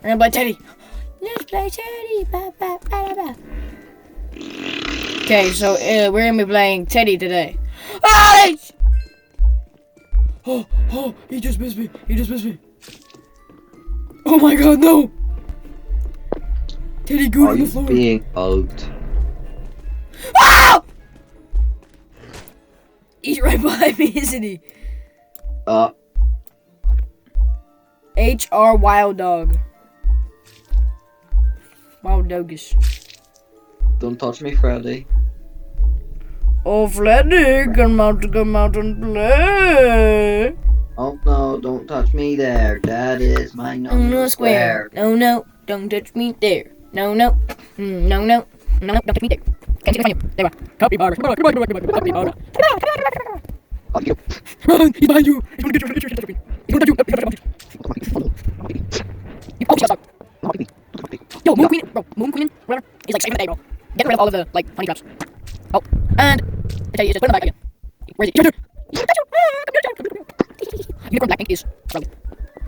We're gonna play Teddy. Let's play Teddy. Ba, ba, ba, ba. Okay, so we're gonna be playing Teddy today. Ah! Oh, he just missed me. He just missed me. Oh my god, no! Teddy good on the floor. Are you being hugged? Ah! He's right behind me, isn't he? HR Wild Dog. Wild Dogish. Don't touch me, Freddy. Oh, Freddy, come out and play. Oh no, don't touch me there. That is my number square. No, don't touch me there. No, no, don't touch me there. Can't see behind you. There we are. Capybara. Capybara. He's behind you. He's gonna get you. He's gonna get you. Oh, shut up. Yo, Moon Queen, bro. Moon Queen, whatever. He's like saving the day, bro. Getting rid of all of the honey traps. Oh, and okay, you just put him back again. Where is he? Unicorn Blackpink is Froggy.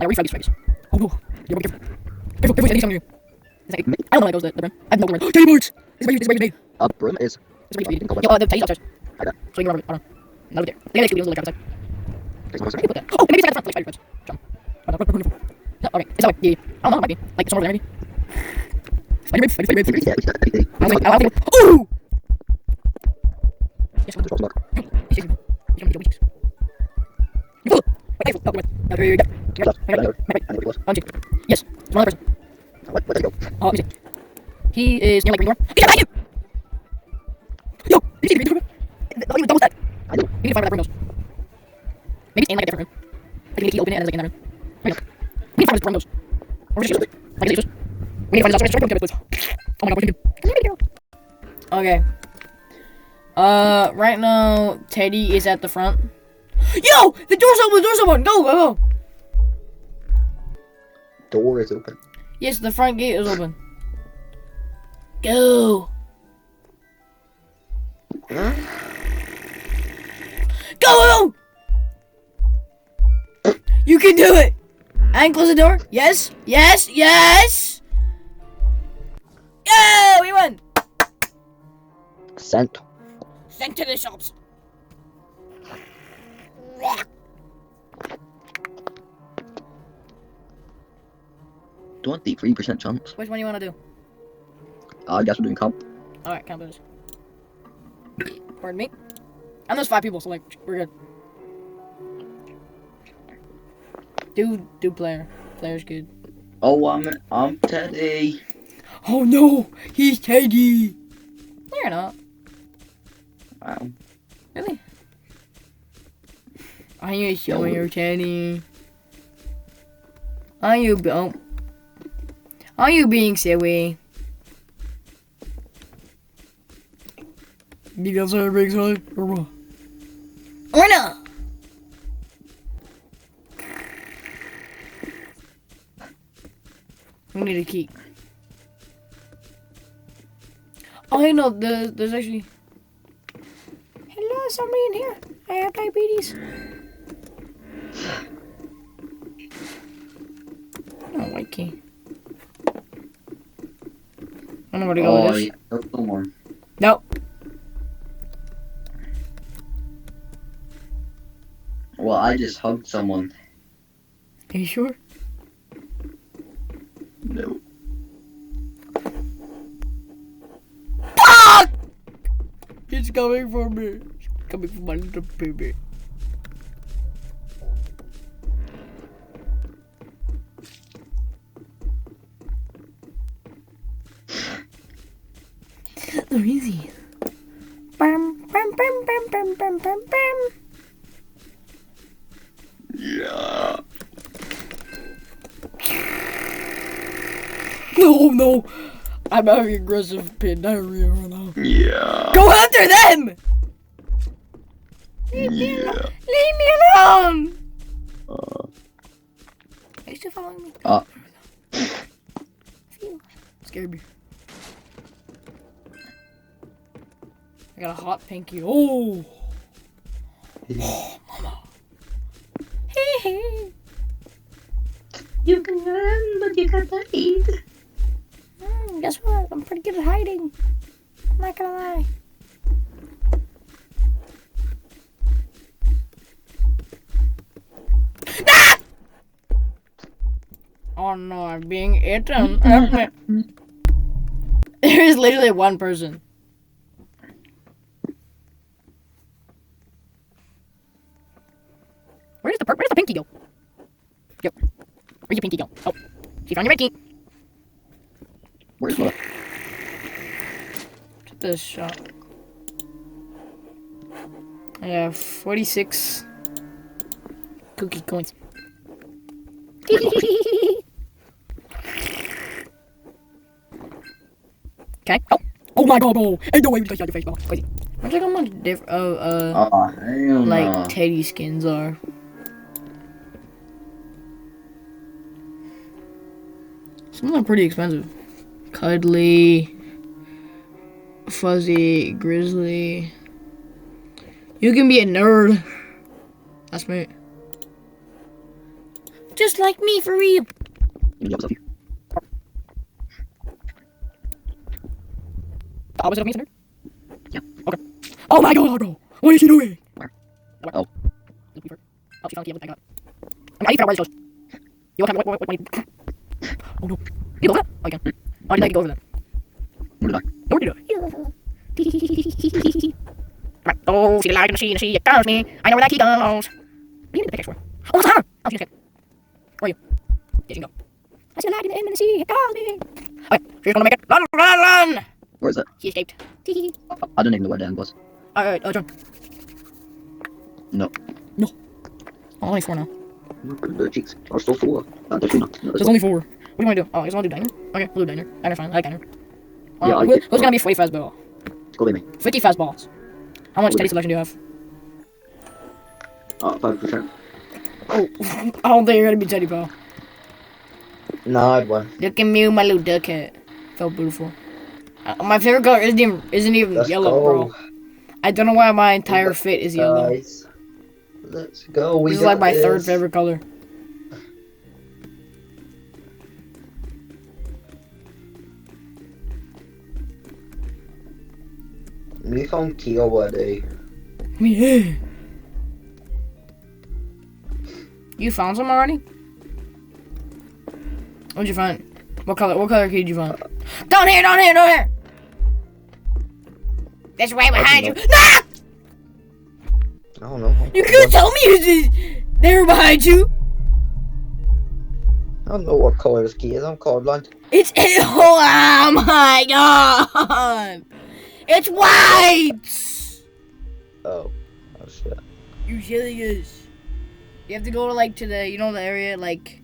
Like, are we Froggy's? Oh no. You're careful. Careful, Teddy's coming to you. I don't know how it goes, the brim. I have no brim. Teddy Marks! This is where you made. Brim is. Yo, the Teddy's upstairs. I got. So you can run. Not over there. They got Scooby-Doo's little trap outside. Put that. Oh, maybe it's at the front, like Spider-Friends. Jump. No, okay, it's that way. Yeah. I don't know, it might be. Like, somewhere there, maybe. Spider-Man. I was like, oh! Yes, I'm going to weeks. Yes, it's one other person. Where'd they go? Oh, let me see. He is near like green door. He's behind you! Yo! Did you see the green door? He was double stacked. I know. We need to find where that room goes. Maybe it's in like a different room. Like you need to open it and it's like in that room. There we go. We need to find where this room goes. Or is it just like it's just. We need to find this outside room. Oh my god, what are you doing? Come here, girl. Okay. Right now, Teddy is at the front. Yo! The door's open! The door's open! Go! Door is open. Yes, the front gate is open. Go! Go! You can do it! And close the door. Yes! Yeah! We won! Sent. Sent to the shops. Do you want the 3% chance? Which one do you want to do? I guess we're doing comp. Alright, count those. Pardon me. And there's 5 people, so like, we're good. Do player. Player's good. Oh, I'm Teddy. Oh no! He's Teddy! No, you're not. Wow. Really? Are you sure you're Teddy? Are you being silly? You guys are being silly or what? Or not? We need a key. Oh, no, there's actually. Hello, somebody in here. I have diabetes. I don't like key. I don't know where to go with this. Yeah. No more. Nope. Well, I just hugged someone. Are you sure? No. Fuck! He's coming for me. He's coming for my little baby. They're easy. Bam, bam, bam, bam, bam, bam, bam, bam. Yeah. No. I'm having aggressive pin diarrhea right now. Yeah. Go after them! Leave me alone! Are you still following me? Scared me. I got a hot pinky. Oh! Oh, mama. Hey. You can But you got that eat. Guess what? I'm pretty good at hiding. I'm not gonna lie. Ah! Oh no, I'm being eaten. There is literally one person. Where's the pinky go? Yo, where's your pinky go? Oh, she found your pinky. Where's what? Get this shot. I have 46 cookie coins. Okay. Oh my god, bro! Ain't no way we just got your face, bro. Crazy. I wonder how much different Hell like no. Teddy skins are. Some of them are pretty expensive. Cuddly, Fuzzy, Grizzly. You can be a nerd. That's me. Just like me, for real. The opposite of me is a nerd? Yeah. Okay. Oh my god, bro! What is she doing? Where? Where? Oh. Oh, she found the other thing. I need to figure out where this goes. You want to what? Oh no. You go over that? Oh, you can. Oh, I didn't go over that. Where did I? Where did I? Right. Oh, see the light in the sea, it calls me. I know where that key goes. What do you need the pickaxe for? Oh, it's a hammer! Oh, she's okay. Where are you? There you can go. I see the light in the sea, it calls me. Okay, she's gonna make it. Run, run, run! Where is it? She escaped. I don't even know where the end was. Alright, John. No. No. Oh, only 4 now. The cheeks are still 4. There's 3 now. No, There's only 4. What do you want to do? Oh, I guess I want to do diner? Okay, we'll do diner. Diner's fine. I like diner. Yeah, I who's gonna be 40 fastball? Go with me. 50 fastballs. How much Teddy selection do you have? 5%. Oh, I don't think you're gonna be Teddy, pal. No, I'd win. Look at me with my little duck head. Felt beautiful. My favorite color isn't even Let's yellow, go. bro. I don't know why my entire fit is yellow. Guys, let's go. We This is got like my third this. favorite color. We found key already. Yeah. You found some already? What'd you find? What color key did you find? Down here, down here, down here! That's right behind you. No! I don't know. You couldn't tell me they were behind you. I don't know what color this key is. I'm colorblind. It's oh my god! It's white. Oh shit. You really is. You have to go to like to the the area like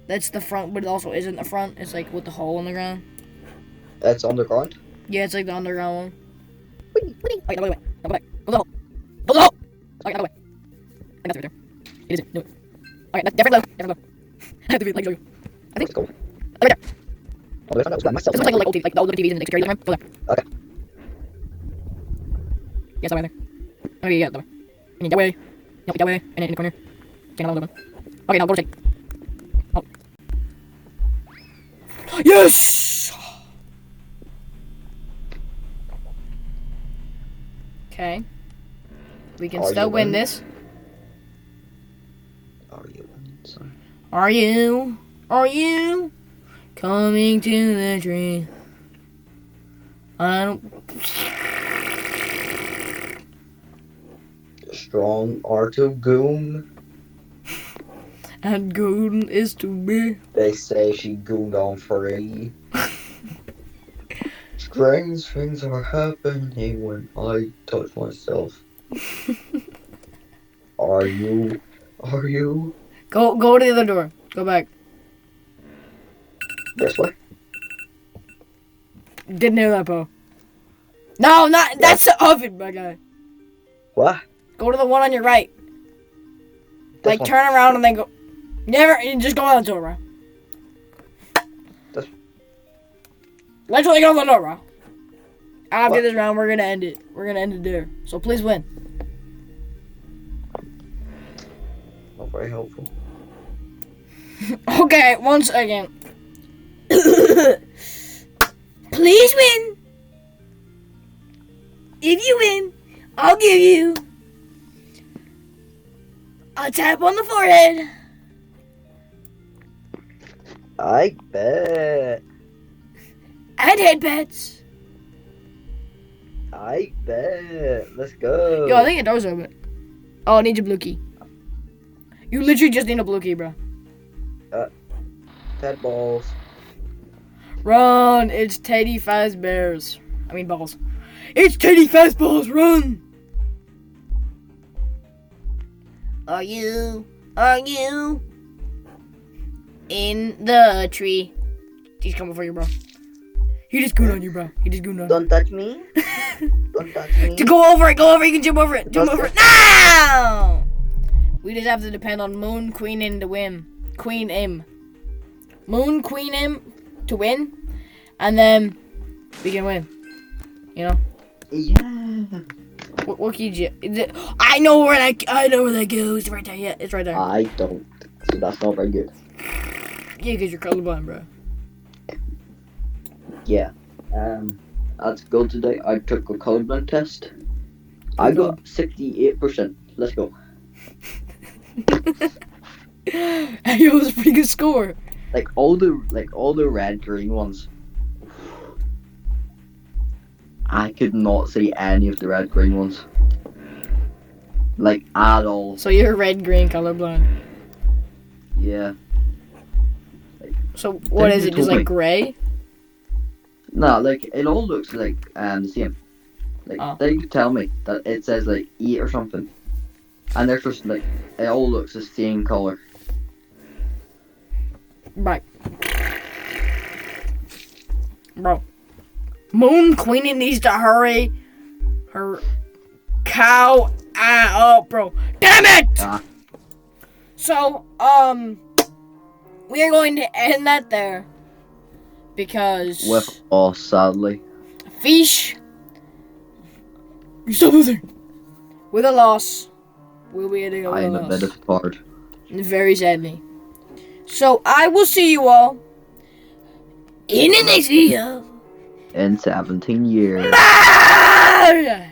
that's the front, but it also isn't the front. It's like with the hole in the ground. That's underground. Yeah, it's like the underground one. Wait, no, wait. No, go back. Go to the hole. Go to the hole! Okay, no, go away. I think that's right there. It isn't. Do it. Okay, that's different though. Different though. I have to like show you. I think. Let's go. Right there. Oh, I found out it was myself. This looks like old TV, like the old TVs in the security living room. Go there. Okay. Yes, that way there. Okay, yeah, that way. And then that way. Yep, that way. And then in the corner. Okay, now open. Okay, now go to take. Oh. Yes! Okay. We can still win this. Are you? Sorry. Are you? Are you coming to the tree? I don't. Strong R2 goon. And golden is to be. They say she gooned on free. Strange things are happening when I touch myself. Are you? Are you? Go to the other door. Go back. This way? Didn't hear that, bro. No, not that's the oven, my guy. What? Go to the one on your right. Like one. turn around and then go. Never, you just go out the door, bro. This. Literally go to the door, bro. After What? this round, we're gonna end it. We're gonna end it there. So please win. Not very helpful. Okay, 1 second. Please win. If you win, I'll give you a tap on the forehead. I bet. And head pats. I bet. Let's go. Yo, I think it does have it. Oh, I need your blue key. You literally just need a blue key, bro. 10 balls. Run! It's Teddy Fazbear's. I mean balls. It's Teddy Fazballs. Run! Are you in the tree? He's coming for you, bro. He just gooned on you, bro. He just gooned on you. Don't touch me. Don't touch me. To go over it, you can jump over it. Jump over it. No! We just have to depend on Moon Queen M to win. Queen M. Moon Queen M to win. And then we can win. You know? Yeah. What key did you... I know where that goes. It's right there. Yeah, it's right there. I don't. So that's not very good. Yeah, because you're colorblind, bro. Yeah. At school today, I took a colorblind test. I got 68%. Let's go. It was a pretty good score. Like all the red green ones. I could not see any of the red green ones. Like at all. So you're red-green colorblind. Yeah. So what is it? Just like gray? No, like it all looks like the same. Like they could tell me that it says like 8 or something. And they're just like it all looks the same color. Right. Bro. Moon Queenie needs to hurry her cow up, bro. Damn it! So, we are going to end that there. Because... With us, sadly. Fish. You stop losing. With a loss. We'll be ending I am a bit of part. Very sadly. So, I will see you all in the next video. In 17 years. Bye!